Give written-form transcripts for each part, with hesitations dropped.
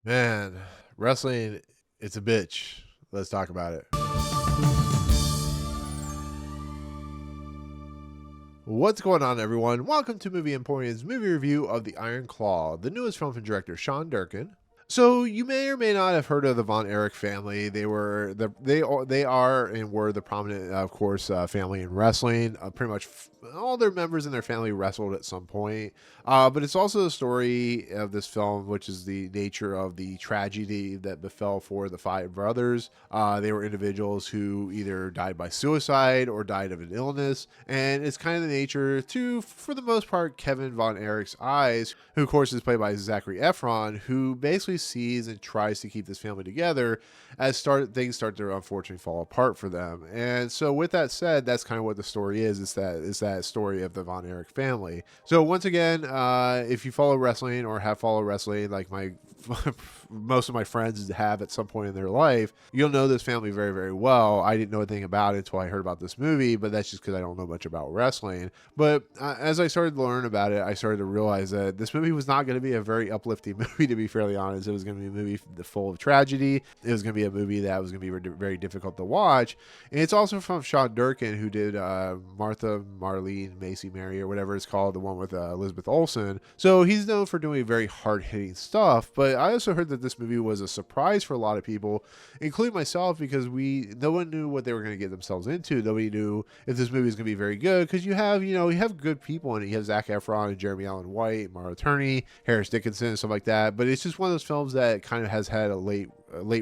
Man, wrestling, it's a bitch. Let's talk about it. What's going on, everyone? Welcome to Movie Emporium's movie review of The Iron Claw, the newest film from director Sean Durkin. So you may or may not have heard of the Von Erich family. They are and were the prominent, of course, family in wrestling. Pretty much all their members in their family wrestled at some point. But it's also the story of this film, which is the nature of the tragedy that befell for the five brothers. They were individuals who either died by suicide or died of an illness, and it's kind of the nature to, for the most part, Kevin Von Erich's eyes, who of course is played by Zachary Efron, who basically sees and tries to keep this family together as things start to unfortunately fall apart for them. And so with that said, that's kind of what the story is. It's that story of the Von Erich family. So once again, if you follow wrestling or have followed wrestling, like my most of my friends have at some point in their life, you'll know this family very, very well. I didn't know anything about it until I heard about this movie, but that's just because I don't know much about wrestling. But as I started to learn about it, I started to realize that this movie was not going to be a very uplifting movie, to be fairly honest. It was going to be a movie full of tragedy. It was going to be a movie that was going to be very difficult to watch. And it's also from Sean Durkin, who did Martha, Marlene, Macy, Mary, or whatever it's called, the one with Elizabeth Olsen. So he's known for doing very hard-hitting stuff, but I also heard that this movie was a surprise for a lot of people, including myself, because no one knew what they were going to get themselves into. Nobody knew if this movie was going to be very good, because you have good people in it. You have Zac Efron and Jeremy Allen White, Maura, Tierney, Harris Dickinson, and stuff like that. But it's just one of those films that kind of has had a late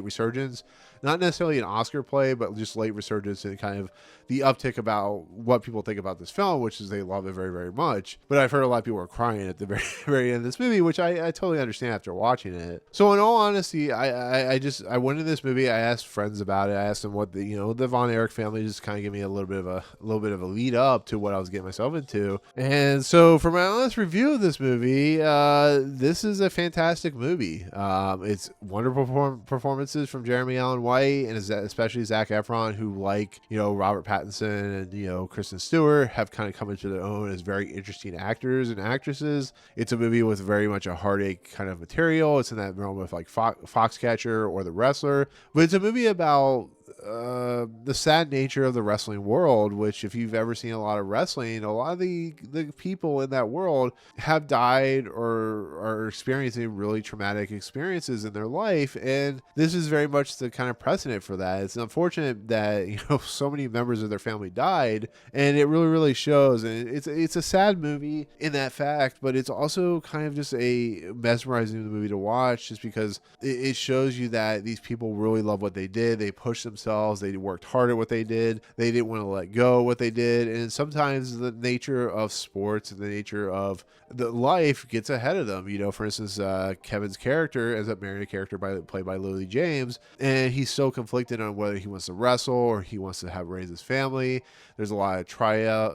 resurgence. Not necessarily an Oscar play, but just late resurgence and kind of the uptick about what people think about this film, which is they love it very, very much. But I've heard a lot of people are crying at the very, very end of this movie, which I totally understand after watching it. So in all honesty, I went into this movie. I asked friends about it. I asked them what the Von Erich family just kind of gave me a little bit of a lead up to what I was getting myself into. And so for my honest review of this movie, this is a fantastic movie. It's wonderful performances from Jeremy Allen White and especially Zac Efron, who, like Robert Pattinson and Kristen Stewart, have kind of come into their own as very interesting actors and actresses. It's a movie with very much a heartache kind of material. It's in that realm of like Foxcatcher or The Wrestler, but it's a movie about the sad nature of the wrestling world, which if you've ever seen a lot of wrestling, a lot of the people in that world have died or are experiencing really traumatic experiences in their life, and this is very much the kind of precedent for that. It's unfortunate that so many members of their family died, and it really shows, and it's a sad movie in that fact, but it's also kind of just a mesmerizing movie to watch, just because it shows you that these people really love what they did. They pushed themselves. They worked hard at what they did. They didn't want to let go of what they did. And sometimes the nature of sports and the nature of the life gets ahead of them. For instance, Kevin's character ends up marrying a character played by Lily James, and he's so conflicted on whether he wants to wrestle or he wants to raise his family. There's a lot of triumph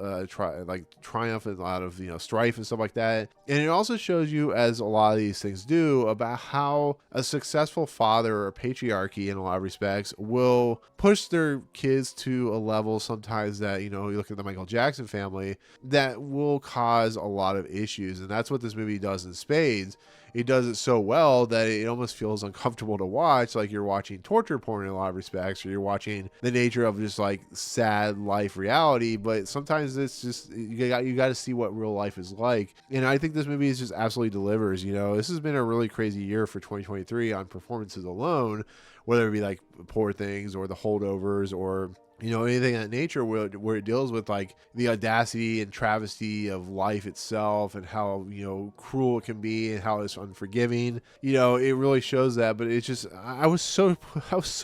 and a lot of strife and stuff like that. And it also shows you, as a lot of these things do, about how a successful father or patriarchy in a lot of respects will push their kids to a level sometimes that, you look at the Michael Jackson family, that will cause a lot of issues. And that's what this movie does in spades. It does it so well that it almost feels uncomfortable to watch, like you're watching torture porn in a lot of respects, or you're watching the nature of just like sad life reality. But sometimes it's just you got to see what real life is like, and I think this movie is just absolutely delivers. This has been a really crazy year for 2023 on performances alone, whether it be like Poor Things or The Holdovers or anything of that nature, where it deals with like the audacity and travesty of life itself and how, cruel it can be and how it's unforgiving. It really shows that, but it's just, I was so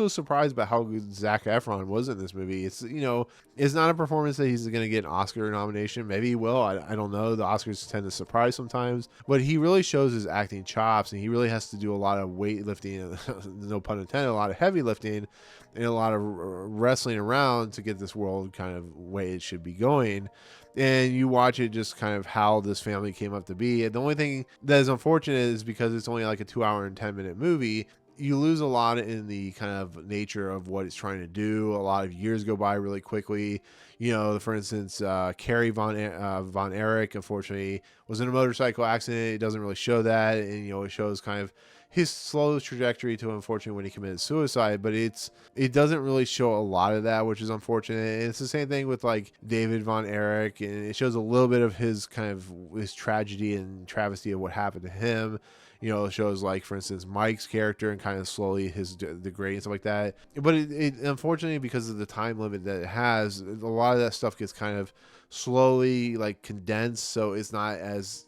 surprised by how good Zac Efron was in this movie. It's not a performance that he's going to get an Oscar nomination. Maybe he will. I don't know. The Oscars tend to surprise sometimes, but he really shows his acting chops, and he really has to do a lot of weightlifting, no pun intended, a lot of heavy lifting and a lot of wrestling around to get this world kind of way it should be going. And you watch it just kind of how this family came up to be. And the only thing that is unfortunate is because it's only like a 2 hour and 10-minute movie, you lose a lot in the kind of nature of what it's trying to do. A lot of years go by really quickly. For instance, Carrie Von Erich, unfortunately, was in a motorcycle accident. It doesn't really show that. And, it shows kind of his slow trajectory to unfortunately when he committed suicide, but it doesn't really show a lot of that, which is unfortunate. And it's the same thing with like David Von Erich, and it shows a little bit of his kind of his tragedy and travesty of what happened to him. You know, it shows like, for instance, Mike's character and kind of slowly his degrade and stuff like that. But it unfortunately, because of the time limit that it has, a lot of that stuff gets kind of slowly like condensed, so it's not as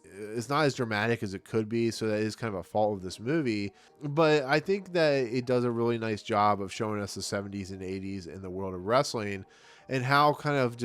dramatic as it could be. So that is kind of a fault of this movie. But I think that it does a really nice job of showing us the 70s and 80s in the world of wrestling, and how kind of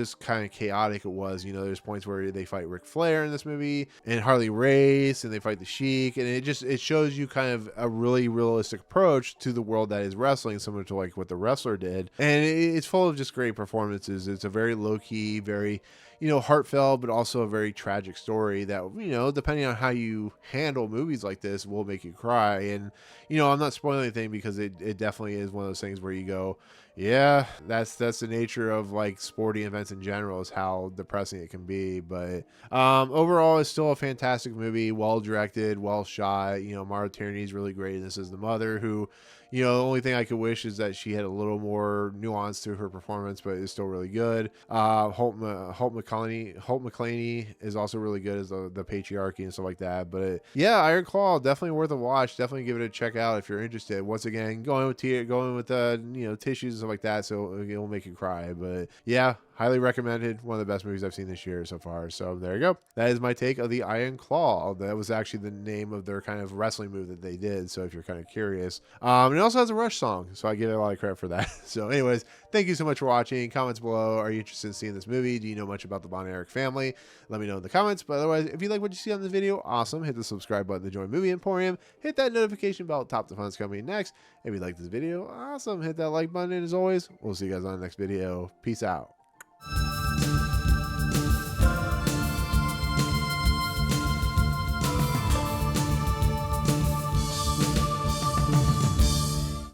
chaotic it was. You know, there's points where they fight Ric Flair in this movie and Harley Race, and they fight the Sheik, and it shows you kind of a really realistic approach to the world that is wrestling, similar to like what The Wrestler did. And it's full of just great performances. It's a very low-key, very, you know, heartfelt, but also a very tragic story that, you know, depending on how you handle movies like this, will make you cry. And, you know, I'm not spoiling anything, because it definitely is one of those things where you go, yeah, that's the nature of like sporting events in general, is how depressing it can be. But overall, it's still a fantastic movie, well directed, well shot. You know, Maura Tierney is really great. This is the mother who, you know, the only thing I could wish is that she had a little more nuance to her performance, but it's still really good. Holt McCallany is also really good as the patriarchy and stuff like that. But yeah, Iron Claw, definitely worth a watch. Definitely give it a check out if you're interested. Once again, going with you know, tissues and stuff like that, so it will make you cry. But yeah, highly recommended. One of the best movies I've seen this year so far. So there you go. That is my take of the Iron Claw. That was actually the name of their kind of wrestling move that they did. So if you're kind of curious, it also has a Rush song, so I give it a lot of credit for that. So anyways, thank you so much for watching. Comments below. Are you interested in seeing this movie? Do you know much about the Von Erich family? Let me know in the comments. But otherwise, if you like what you see on this video, awesome. Hit the subscribe button to join Movie Emporium. Hit that notification bell at top. The fun's coming next. If you like this video, awesome. Hit that like button. And as always, we'll see you guys on the next video. Peace out.